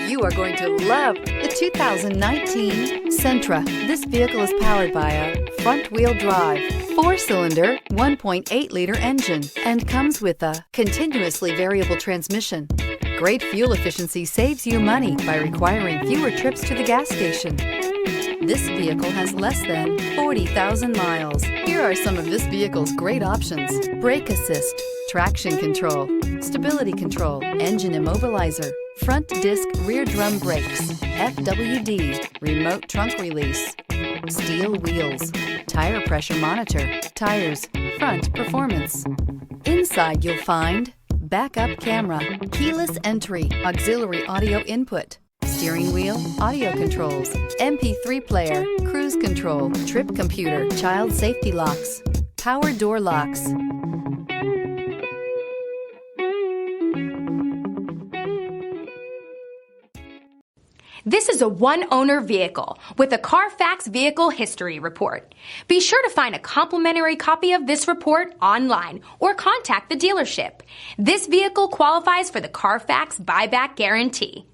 You are going to love the 2019 Sentra. This vehicle is powered by a front-wheel drive, 4-cylinder, 1.8-liter engine, and comes with a continuously variable transmission. Great fuel efficiency saves you money by requiring fewer trips to the gas station. This vehicle has less than 40,000 miles. Here are some of this vehicle's great options: brake assist, traction control, stability control, engine immobilizer, front disc rear drum brakes, FWD, remote trunk release, steel wheels, tire pressure monitor, tires, front performance. Inside you'll find backup camera, keyless entry, auxiliary audio input, steering wheel audio controls, MP3 player, cruise control, trip computer, child safety locks, power door locks. This is a one-owner vehicle with a CARFAX Vehicle History Report. Be sure to find a complimentary copy of this report online or contact the dealership. This vehicle qualifies for the CARFAX Buyback Guarantee.